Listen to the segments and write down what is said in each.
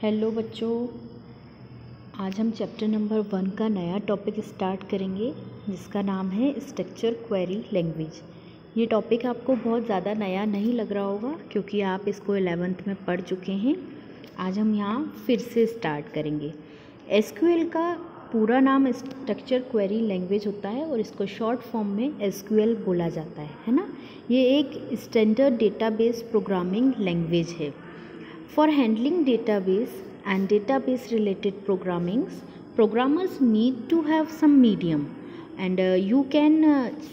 Hello बच्चों, आज हम चैप्टर नंबर 1 का नया टॉपिक स्टार्ट करेंगे जिसका नाम है स्ट्रक्चर क्वेरी लैंग्वेज। ये टॉपिक आपको बहुत ज़्यादा नया नहीं लग रहा होगा क्योंकि आप इसको 11th में पढ़ चुके हैं। आज हम यहाँ फिर से स्टार्ट करेंगे। एसक्यूएल का पूरा नाम स्ट्रक्चर क्वेरी लैंग्वेज होता है और इसको शॉर्ट फॉर्म में एसक्यूएल बोला जाता है ना। ये एक स्टैंडर्ड डेटाबेस प्रोग्रामिंग लैंग्वेज है। For handling database and database related programmings, programmers need to have some medium, and you can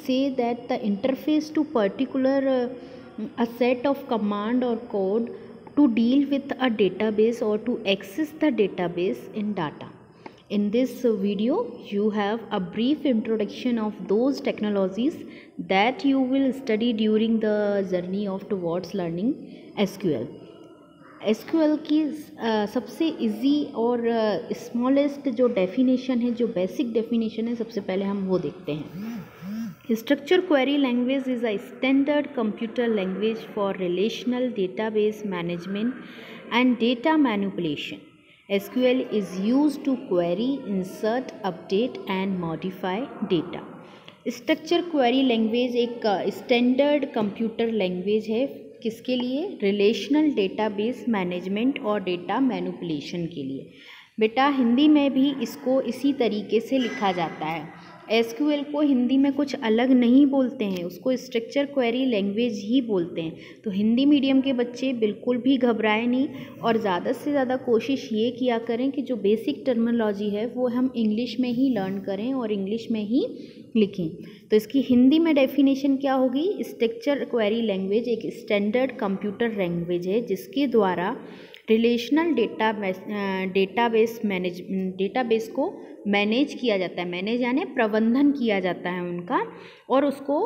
say that the interface to particular a set of command or code to deal with a database or to access the database in data. In this video, you have a brief introduction of those technologies that you will study during the journey of towards learning SQL. SQL की सबसे easy और smallest जो definition है, जो basic definition है, सबसे पहले हम वो देखते हैं। Structure query language is a standard computer language for relational database management and data manipulation. SQL is used to query, insert, update and modify data. Structure query language एक स्टैंडर्ड कंप्यूटर लैंग्वेज है। किसके लिए? Relational database management और data manipulation के लिए। बेटा हिंदी में भी इसको इसी तरीके से लिखा जाता है। एसक्यूएल को हिंदी में कुछ अलग नहीं बोलते हैं, उसको स्ट्रक्चर क्वेरी लैंग्वेज ही बोलते हैं। तो हिंदी मीडियम के बच्चे बिल्कुल भी घबराएं नहीं और ज़्यादा से ज़्यादा कोशिश ये किया करें कि जो बेसिक टर्मिनोलॉजी है वो हम इंग्लिश में ही लर्न करें और इंग्लिश में ही लिखें। तो इसकी हिंदी में डेफिनेशन क्या होगी? स्ट्रक्चर क्वेरी लैंग्वेज एक स्टैंडर्ड कंप्यूटर लैंग्वेज है जिसके द्वारा रिलेशनल डेटाबेस को मैनेज किया जाता है। मैनेज यानी प्रबंधन किया जाता है उनका, और उसको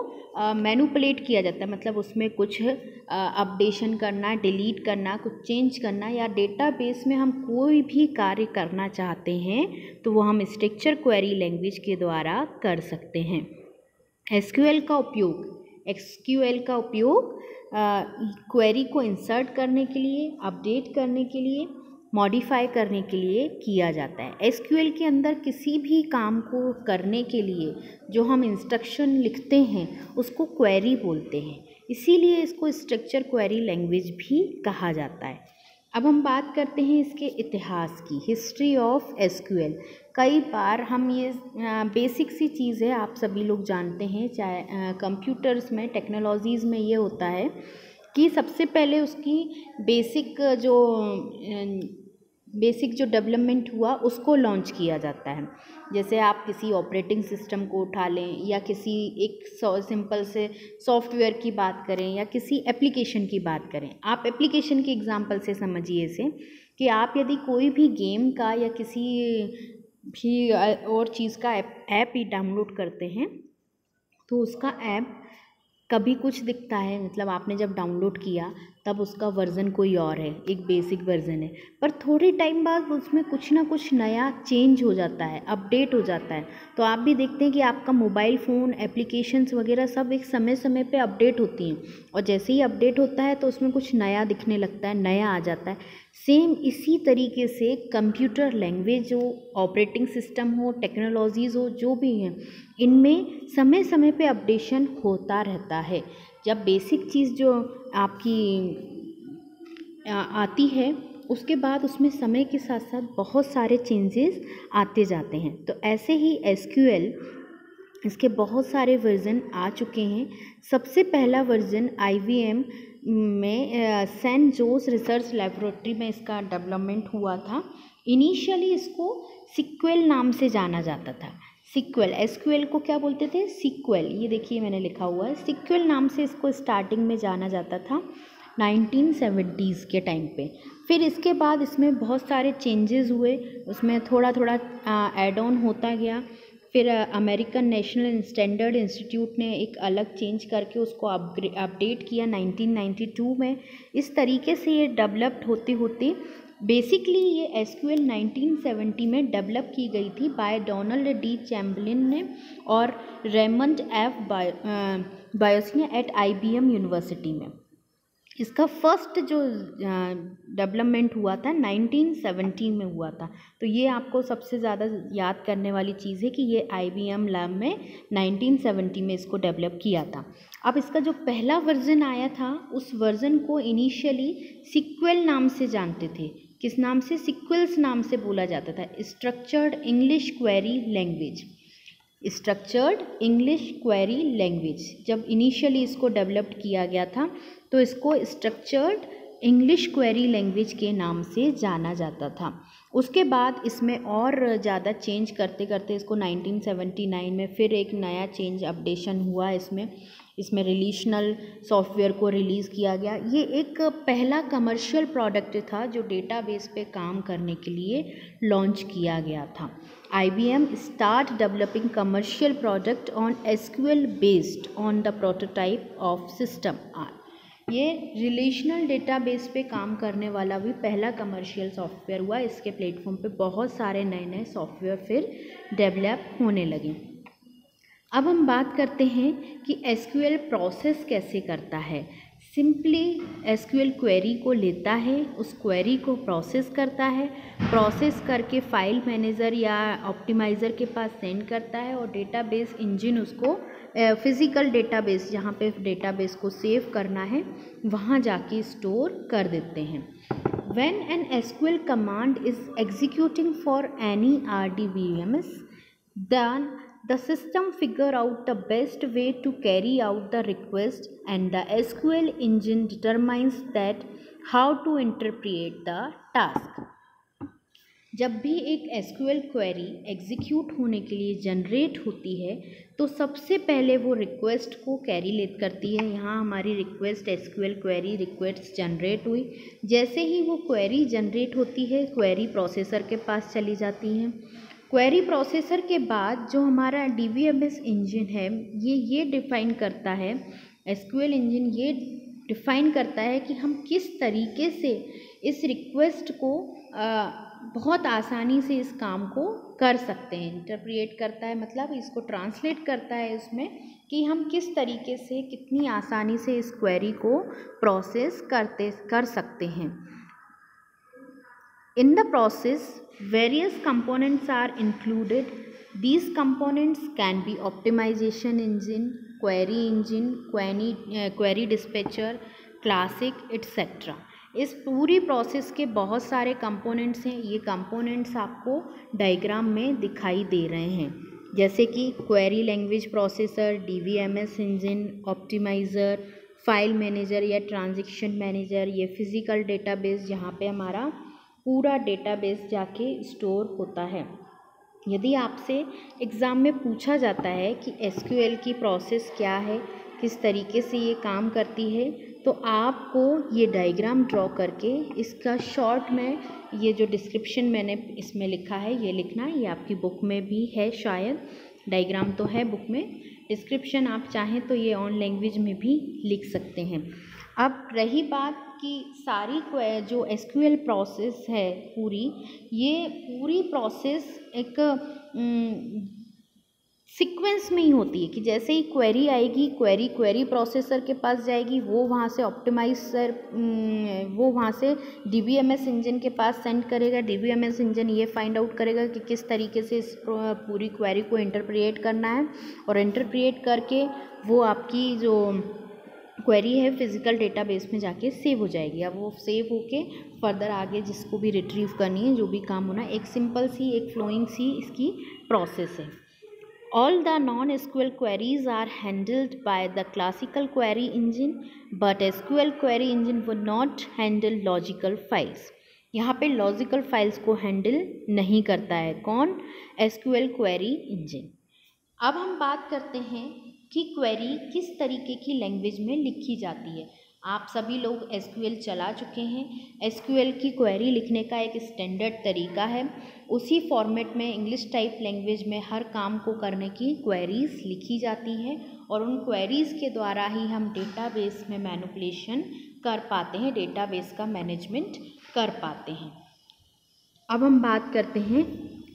मैनिपुलेट किया जाता है, मतलब उसमें कुछ अपडेशन करना, डिलीट करना, कुछ चेंज करना, या डेटाबेस में हम कोई भी कार्य करना चाहते हैं तो वो हम स्ट्रक्चर क्वेरी लैंग्वेज के द्वारा कर सकते हैं। एसक्यूएल का उपयोग क्वेरी को इंसर्ट करने के लिए, अपडेट करने के लिए, मॉडिफाई करने के लिए किया जाता है। एसक्यूएल के अंदर किसी भी काम को करने के लिए जो हम इंस्ट्रक्शन लिखते हैं उसको क्वेरी बोलते हैं, इसीलिए इसको स्ट्रक्चर क्वेरी लैंग्वेज भी कहा जाता है। अब हम बात करते हैं इसके इतिहास की, हिस्ट्री ऑफ एसक्यूएल। कई बार हम ये बेसिक सी चीज़ है, आप सभी लोग जानते हैं, चाहे कंप्यूटर्स में, टेक्नोलॉजीज़ में ये होता है कि सबसे पहले उसकी बेसिक जो डेवलपमेंट हुआ उसको लॉन्च किया जाता है। जैसे आप किसी ऑपरेटिंग सिस्टम को उठा लें या किसी एक सिंपल से सॉफ्टवेयर की बात करें या किसी एप्लीकेशन की बात करें। आप एप्लीकेशन के एग्जांपल से समझिए इसे कि आप यदि कोई भी गेम का या किसी भी और चीज़ का ऐप ही डाउनलोड करते हैं तो उसका ऐप कभी कुछ दिखता है, मतलब आपने जब डाउनलोड किया तब उसका वर्ज़न कोई और है, एक बेसिक वर्ज़न है, पर थोड़े टाइम बाद उसमें कुछ ना कुछ नया चेंज हो जाता है, अपडेट हो जाता है। तो आप भी देखते हैं कि आपका मोबाइल फ़ोन, एप्लीकेशंस वगैरह सब एक समय समय पे अपडेट होती हैं, और जैसे ही अपडेट होता है तो उसमें कुछ नया दिखने लगता है, नया आ जाता है। सेम इसी तरीके से कंप्यूटर लैंग्वेज हो, ऑपरेटिंग सिस्टम हो, टेक्नोलॉजीज़ हो, जो भी हैं, इनमें समय समय पे अपडेशन होता रहता है। जब बेसिक चीज़ जो आपकी आती है उसके बाद उसमें समय के साथ साथ बहुत सारे चेंजेस आते जाते हैं। तो ऐसे ही एसक्यूएल, इसके बहुत सारे वर्ज़न आ चुके हैं। सबसे पहला वर्ज़न IBM में सेंट जोस रिसर्च लैबोरेटरी में इसका डेवलपमेंट हुआ था। इनिशियली इसको सीक्वेल नाम से जाना जाता था। सीक्वेल, एसक्यूएल को क्या बोलते थे? सीक्वेल। ये देखिए मैंने लिखा हुआ है, सीक्वेल नाम से इसको स्टार्टिंग में जाना जाता था 1970s के टाइम पे। फिर इसके बाद इसमें बहुत सारे चेंजेस हुए, उसमें थोड़ा थोड़ा ऐड ऑन होता गया। फिर अमेरिकन नेशनल स्टैंडर्ड इंस्टीट्यूट ने एक अलग चेंज करके उसको अपडेट किया 1992 में। इस तरीके से ये डेवलप्ड होते होते बेसिकली ये एसक्यूएल 1970 में डेवलप की गई थी बाय डोनाल्ड डी चैम्बलिन ने और Raymond F Boyce at IBM university में। इसका फर्स्ट जो डेवलपमेंट हुआ था 1970 में हुआ था। तो ये आपको सबसे ज़्यादा याद करने वाली चीज़ है कि ये IBM लैब में 1970 में इसको डेवलप किया था। अब इसका जो पहला वर्जन आया था उस वर्जन को इनिशियली सिक्वल नाम से जानते थे। किस नाम से? सिक्वल्स नाम से बोला जाता था। Structured English query language, structured English query language जब इनिशियली इसको डेवलप किया गया था तो इसको स्ट्रक्चर्ड इंग्लिश क्वेरी लैंग्वेज के नाम से जाना जाता था। उसके बाद इसमें और ज़्यादा चेंज करते करते इसको 1979 में फिर एक नया चेंज अपडेशन हुआ। इसमें रिलेशनल सॉफ्टवेयर को रिलीज़ किया गया। ये एक पहला कमर्शियल प्रोडक्ट था जो डेटाबेस पे काम करने के लिए लॉन्च किया गया था। IBM start developing commercial product on SQL based on the prototype of system R। ये रिलेशनल डेटाबेस पे काम करने वाला भी पहला कमर्शियल सॉफ्टवेयर हुआ। इसके प्लेटफॉर्म पे बहुत सारे नए नए सॉफ्टवेयर फिर डेवलप होने लगे। अब हम बात करते हैं कि SQL प्रोसेस कैसे करता है। सिंपली SQL क्वेरी को लेता है, उस क्वेरी को प्रोसेस करता है, प्रोसेस करके फाइल मैनेजर या ऑप्टिमाइज़र के पास सेंड करता है और डेटाबेस इंजन उसको फिज़िकल डेटाबेस जहाँ पे डेटाबेस को सेव करना है वहाँ जाके स्टोर कर देते हैं। When an SQL command is executing for any RDBMS, then the system figure out the best way to carry out the request and the SQL engine determines that how to interpret the task। जब भी एक SQL query execute होने के लिए generate होती है तो सबसे पहले वो रिक्वेस्ट को कैरीलेट करती है। यहाँ हमारी request SQL query request generate हुई। जैसे ही वो क्वेरी जनरेट होती है क्वेरी प्रोसेसर के पास चली जाती है। क्वेरी प्रोसेसर के बाद जो हमारा DBMS इंजन है ये डिफ़ाइन करता है, SQL इंजन ये डिफ़ाइन करता है कि हम किस तरीके से इस रिक्वेस्ट को बहुत आसानी से इस काम को कर सकते हैं। इंटरप्रेट करता है मतलब इसको ट्रांसलेट करता है उसमें कि हम किस तरीके से कितनी आसानी से इस क्वेरी को प्रोसेस कर सकते हैं। In the process, various components are included. These components can be optimization engine, query dispatcher, classic, etc. इस पूरी प्रोसेस के बहुत सारे कंपोनेंट्स हैं। ये कंपोनेंट्स आपको डायग्राम में दिखाई दे रहे हैं, जैसे कि query language processor, DBMS engine, optimiser, file manager या ट्रांजैक्शन मैनेजर, ये फिज़िकल डेटाबेस जहाँ पे हमारा पूरा डेटाबेस जाके स्टोर होता है। यदि आपसे एग्ज़ाम में पूछा जाता है कि SQL की प्रोसेस क्या है, किस तरीके से ये काम करती है, तो आपको ये डायग्राम ड्रॉ करके इसका शॉर्ट में ये जो डिस्क्रिप्शन मैंने इसमें लिखा है ये लिखना है। ये आपकी बुक में भी है शायद, डायग्राम तो है बुक में, डिस्क्रिप्शन आप चाहें तो ये ऑन लैंग्वेज में भी लिख सकते हैं। अब रही बात कि सारी जो SQL प्रोसेस है ये पूरी प्रोसेस एक सीक्वेंस में ही होती है कि जैसे ही क्वेरी आएगी क्वेरी प्रोसेसर के पास जाएगी, वो वहाँ से ऑप्टिमाइज़र वो वहाँ से DBMS इंजन के पास सेंड करेगा। DBMS इंजन ये फाइंड आउट करेगा कि किस तरीके से इस पूरी क्वेरी को इंटरप्रेट करना है और इंटरप्रेट करके वो आपकी जो क्वेरी है फिज़िकल डेटाबेस में जाके सेव हो जाएगी। अब वो सेव होके फर्दर आगे जिसको भी रिट्रीव करनी है, जो भी काम होना है, एक सिंपल सी एक फ्लोइंग सी इसकी प्रोसेस है। All the non-SQL queries are handled by the classical query engine, but SQL query engine would not handle logical files। यहाँ पे लॉजिकल फाइल्स को हैंडल नहीं करता है कौन? SQL query engine. अब हम बात करते हैं कि क्वेरी किस तरीके की लैंग्वेज में लिखी जाती है। आप सभी लोग SQL चला चुके हैं। SQL की क्वेरी लिखने का एक स्टैंडर्ड तरीका है, उसी फॉर्मेट में इंग्लिश टाइप लैंग्वेज में हर काम को करने की क्वेरीज़ लिखी जाती हैं और उन क्वेरीज़ के द्वारा ही हम डेटाबेस में मैनिपुलेशन कर पाते हैं, डेटाबेस का मैनेजमेंट कर पाते हैं। अब हम बात करते हैं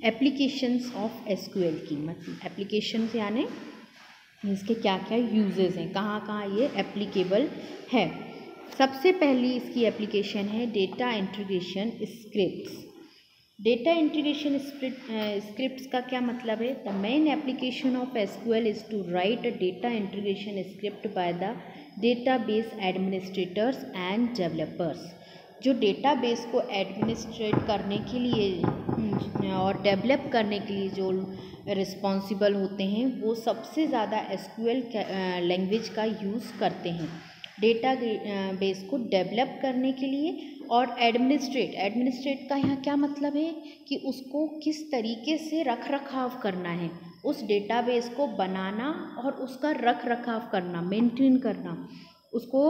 एप्लीकेशंस ऑफ SQL की। मतलब एप्लीकेशंस यानी इसके क्या क्या यूजेस हैं, कहाँ कहाँ ये एप्लीकेबल है। सबसे पहली इसकी एप्लीकेशन है data integration scripts. Data integration scripts का क्या मतलब है? The main application of SQL is to write a data integration script by the database administrators and developers. जो डेटाबेस को एडमिनिस्ट्रेट करने के लिए और डेवलप करने के लिए जो रिस्पॉन्सिबल होते हैं वो सबसे ज़्यादा एसक्यूएल लैंग्वेज का यूज़ करते हैं डेटा बेस को डेवलप करने के लिए। और एडमिनिस्ट्रेट का यहाँ क्या मतलब है कि उसको किस तरीके से रख रखाव करना है, उस डेटाबेस को बनाना और उसका रख रखाव करना, मेंटेन करना, उसको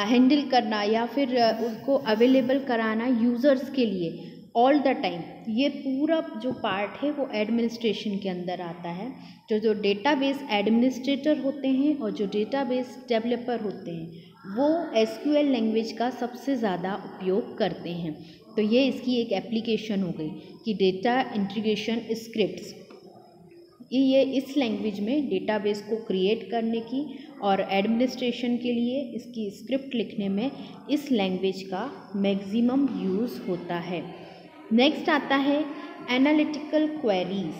हैंडल करना या फिर उसको अवेलेबल कराना यूज़र्स के लिए ऑल द टाइम। ये पूरा जो पार्ट है वो एडमिनिस्ट्रेशन के अंदर आता है। जो डेटाबेस एडमिनिस्ट्रेटर होते हैं और जो डेटाबेस डेवलपर होते हैं वो एसक्यूएल लैंग्वेज का सबसे ज़्यादा उपयोग करते हैं। तो ये इसकी एक एप्लीकेशन हो गई कि डेटा इंटीग्रेशन स्क्रिप्ट्स, ये इस लैंग्वेज में डेटाबेस को क्रिएट करने की और एडमिनिस्ट्रेशन के लिए इसकी स्क्रिप्ट लिखने में इस लैंग्वेज का मैक्सिमम यूज़ होता है। नेक्स्ट आता है analytical queries.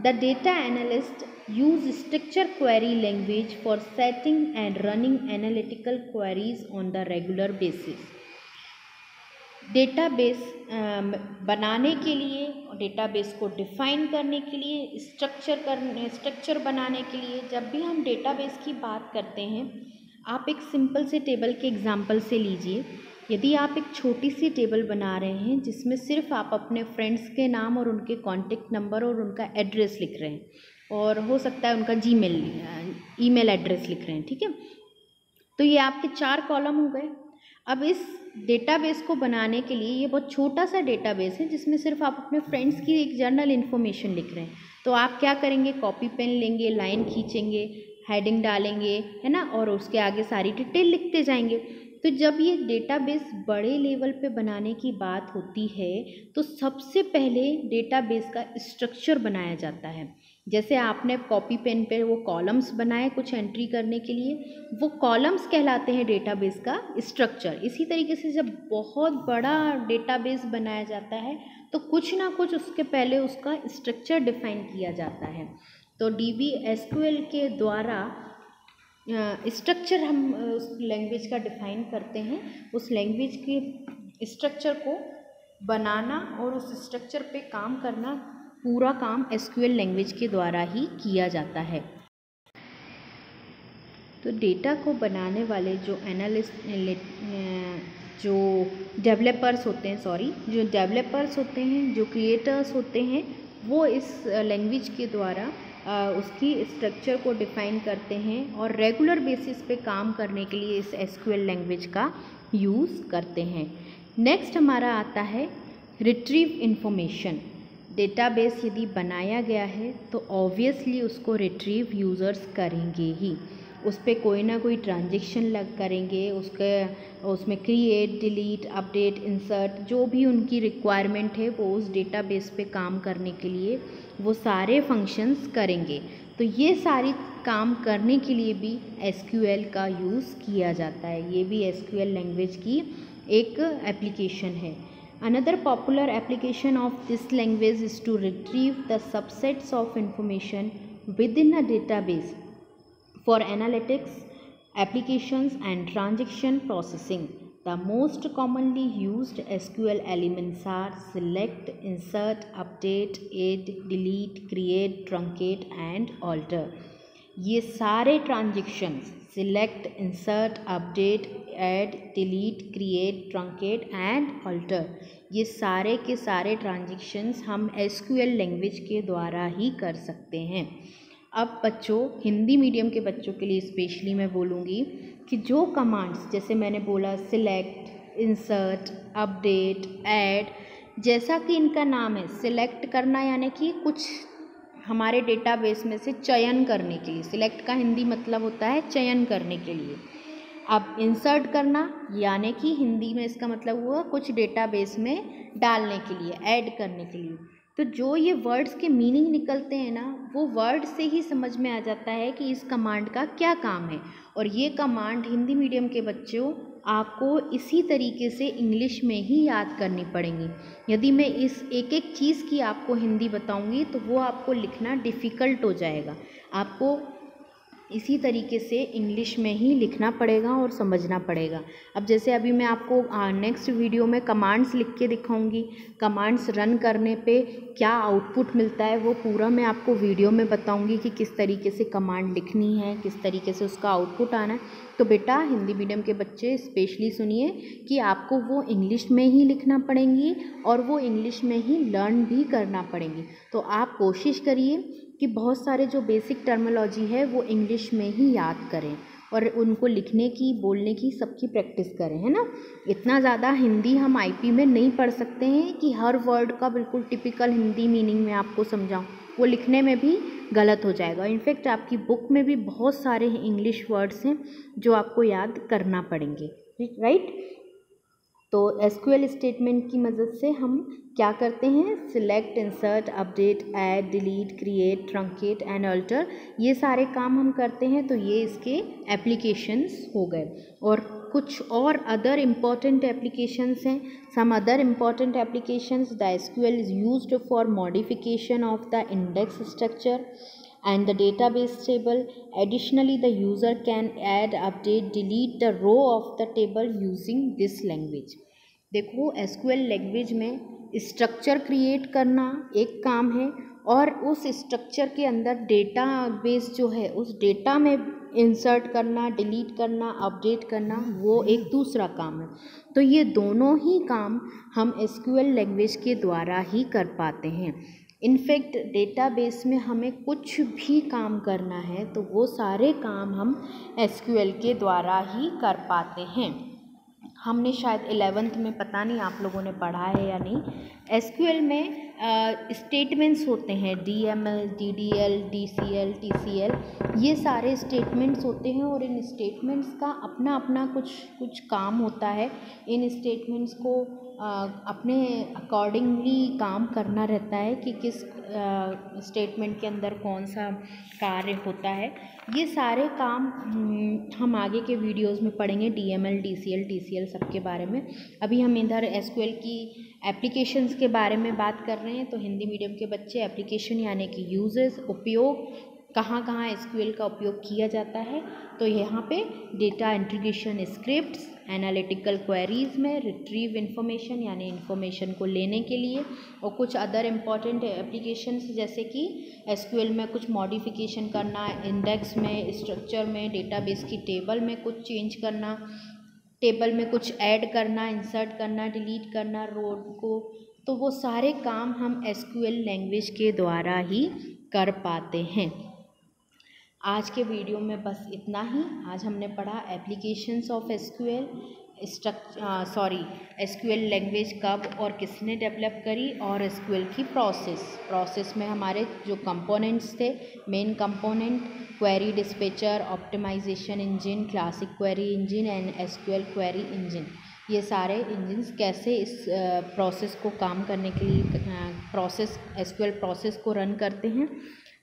The data analyst use structure query language for setting and running analytical queries on the regular basis। Database बनाने के लिए, डेटाबेस को डिफ़ाइन करने के लिए, स्ट्रक्चर बनाने के लिए, जब भी हम डेटाबेस की बात करते हैं, आप एक सिंपल से टेबल के एग्जांपल से लीजिए। यदि आप एक छोटी सी टेबल बना रहे हैं जिसमें सिर्फ आप अपने फ्रेंड्स के नाम और उनके कॉन्टेक्ट नंबर और उनका एड्रेस लिख रहे हैं और हो सकता है उनका ईमेल एड्रेस लिख रहे हैं, ठीक है, तो ये आपके 4 कॉलम हो गए। अब इस डेटाबेस को बनाने के लिए, ये बहुत छोटा सा डेटाबेस है जिसमें सिर्फ आप अपने फ्रेंड्स की एक जनरल इन्फॉर्मेशन लिख रहे हैं, तो आप क्या करेंगे, कॉपी पेन लेंगे, लाइन खींचेंगे, हेडिंग डालेंगे, है ना, और उसके आगे सारी डिटेल लिखते जाएंगे। तो जब ये डेटाबेस बड़े लेवल पे बनाने की बात होती है तो सबसे पहले डेटाबेस का स्ट्रक्चर बनाया जाता है। जैसे आपने कॉपी पेन पे वो कॉलम्स बनाए कुछ एंट्री करने के लिए, वो कॉलम्स कहलाते हैं डेटाबेस का स्ट्रक्चर। इसी तरीके से जब बहुत बड़ा डेटाबेस बनाया जाता है तो कुछ ना कुछ उसके पहले उसका स्ट्रक्चर डिफाइन किया जाता है। तो DBSQL के द्वारा स्ट्रक्चर हम उस लैंग्वेज का डिफ़ाइन करते हैं, उस लैंग्वेज के स्ट्रक्चर को बनाना और उस स्ट्रक्चर पे काम करना, पूरा काम SQL लैंग्वेज के द्वारा ही किया जाता है। तो डेटा को बनाने वाले जो जो डेवलपर्स होते हैं, जो क्रिएटर्स होते हैं, वो इस लैंग्वेज के द्वारा उसकी स्ट्रक्चर को डिफ़ाइन करते हैं और रेगुलर बेसिस पे काम करने के लिए इस SQL लैंग्वेज का यूज़ करते हैं। नेक्स्ट हमारा आता है रिट्रीव इन्फॉर्मेशन। डेटाबेस यदि बनाया गया है तो ऑब्वियसली उसको रिट्रीव यूज़र्स करेंगे ही, उस पर कोई ना कोई ट्रांजेक्शन करेंगे, उसमें क्रिएट, डिलीट, अपडेट, इंसर्ट, जो भी उनकी रिक्वायरमेंट है वो उस डेटाबेस पे काम करने के लिए वो सारे फंक्शंस करेंगे। तो ये सारी काम करने के लिए भी SQL का यूज़ किया जाता है, ये भी SQL लैंग्वेज की एक एप्लीकेशन है। Another popular application of this language is to retrieve the subsets of information within a database for analytics, applications and transaction processing. The most commonly used SQL elements are select, insert, update, add, delete, create, truncate and alter। ये सारे transactions select, insert, update, add, delete, create, truncate and alter, ये सारे के सारे transactions हम SQL language के द्वारा ही कर सकते हैं। अब बच्चों, हिंदी मीडियम के बच्चों के लिए स्पेशली मैं बोलूँगी कि जो कमांड्स, जैसे मैंने बोला सिलेक्ट, इंसर्ट, अपडेट, ऐड, जैसा कि इनका नाम है सिलेक्ट करना, यानी कि कुछ हमारे डेटाबेस में से चयन करने के लिए, सिलेक्ट का हिंदी मतलब होता है चयन करने के लिए। अब इंसर्ट करना यानी कि हिंदी में इसका मतलब हुआ कुछ डेटाबेस में डालने के लिए, ऐड करने के लिए। तो जो ये वर्ड्स के मीनिंग निकलते हैं ना, वो वर्ड से ही समझ में आ जाता है कि इस कमांड का क्या काम है। और ये कमांड हिंदी मीडियम के बच्चों आपको इसी तरीके से इंग्लिश में ही याद करनी पड़ेंगी। यदि मैं इस एक एक चीज़ की आपको हिंदी बताऊंगी तो वो आपको लिखना डिफ़िकल्ट हो जाएगा। आपको इसी तरीके से इंग्लिश में ही लिखना पड़ेगा और समझना पड़ेगा। अब जैसे अभी मैं आपको नेक्स्ट वीडियो में कमांड्स लिख के दिखाऊंगी, कमांड्स रन करने पे क्या आउटपुट मिलता है वो पूरा मैं आपको वीडियो में बताऊंगी कि किस तरीके से कमांड लिखनी है, किस तरीके से उसका आउटपुट आना है। तो बेटा हिंदी मीडियम के बच्चे स्पेशली सुनिए कि आपको वो इंग्लिश में ही लिखना पड़ेंगी और वो इंग्लिश में ही लर्न भी करना पड़ेंगी। तो आप कोशिश करिए कि बहुत सारे जो बेसिक टर्मिनोलॉजी है वो इंग्लिश में ही याद करें और उनको लिखने की, बोलने की सबकी प्रैक्टिस करें, है ना। इतना ज़्यादा हिंदी हम आईपी में नहीं पढ़ सकते हैं कि हर वर्ड का बिल्कुल टिपिकल हिंदी मीनिंग में आपको समझाऊं, वो लिखने में भी गलत हो जाएगा। इनफैक्ट आपकी बुक में भी बहुत सारे इंग्लिश वर्ड्स हैं जो आपको याद करना पड़ेंगे, राइट। तो एसक्यूएल स्टेटमेंट की मदद से हम क्या करते हैं, select, insert, update, add, delete, create, truncate and alter, ये सारे काम हम करते हैं। तो ये इसके एप्लीकेशंस हो गए। और कुछ और अदर इम्पॉर्टेंट एप्लीकेशंस हैं। Some other important applications, the SQL is used for modification of the index structure and the database table. Additionally, the user can add, update, delete the row of the table using this language. देखो SQL language में structure create करना एक काम है और उस structure के अंदर डेटा बेस जो है उस डेटा में इंसर्ट करना, डिलीट करना, अपडेट करना वो एक दूसरा काम है। तो ये दोनों ही काम हम एसक्यूएल लैंग्वेज के द्वारा ही कर पाते हैं। इनफैक्ट डेटाबेस में हमें कुछ भी काम करना है तो वो सारे काम हम एसक्यूएल के द्वारा ही कर पाते हैं। हमने शायद 11th में, पता नहीं आप लोगों ने पढ़ा है या नहीं, एसक्यूएल में स्टेटमेंट्स होते हैं, डीएमएल, डीडीएल, डीसीएल, टीसीएल, ये सारे स्टेटमेंट्स होते हैं और इन स्टेटमेंट्स का अपना अपना कुछ काम होता है। इन स्टेटमेंट्स को अपने अकॉर्डिंगली काम करना रहता है कि किस स्टेटमेंट के अंदर कौन सा कार्य होता है। ये सारे काम हम आगे के वीडियोस में पढ़ेंगे, डीएमएल, डीसीएल, टीसीएल सबके बारे में। अभी हम इधर एसक्यूएल की एप्लीकेशंस के बारे में बात कर रहे हैं। तो हिंदी मीडियम के बच्चे एप्लीकेशन यानी कि यूजेस, उपयोग, कहाँ कहाँ एसक्यूएल का उपयोग किया जाता है, तो यहाँ पे data integration scripts, analytical queries में रिट्रीव इन्फॉर्मेशन यानी इन्फॉर्मेशन को लेने के लिए, और कुछ अदर इम्पॉर्टेंट एप्लीकेशंस जैसे कि एसक्यूएल में कुछ मॉडिफिकेशन करना, इंडेक्स में, स्ट्रक्चर में, डेटाबेस की टेबल में कुछ चेंज करना, टेबल में कुछ ऐड करना, इंसर्ट करना, डिलीट करना रो को, तो वो सारे काम हम एसक्यूएल लैंग्वेज के द्वारा ही कर पाते हैं। आज के वीडियो में बस इतना ही। आज हमने पढ़ा applications of SQL, SQL language कब और किसने डेवलप करी, और एसक्यूएल की प्रोसेस में हमारे जो कंपोनेंट्स थे, main component, query dispatcher, optimization engine, classic query engine and SQL query engine, ये सारे इंजन्स कैसे इस प्रोसेस को काम करने के लिए एसक्यूएल प्रोसेस को रन करते हैं।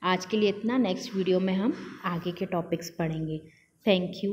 आज के लिए इतना। नेक्स्ट वीडियो में हम आगे के टॉपिक्स पढ़ेंगे। Thank you.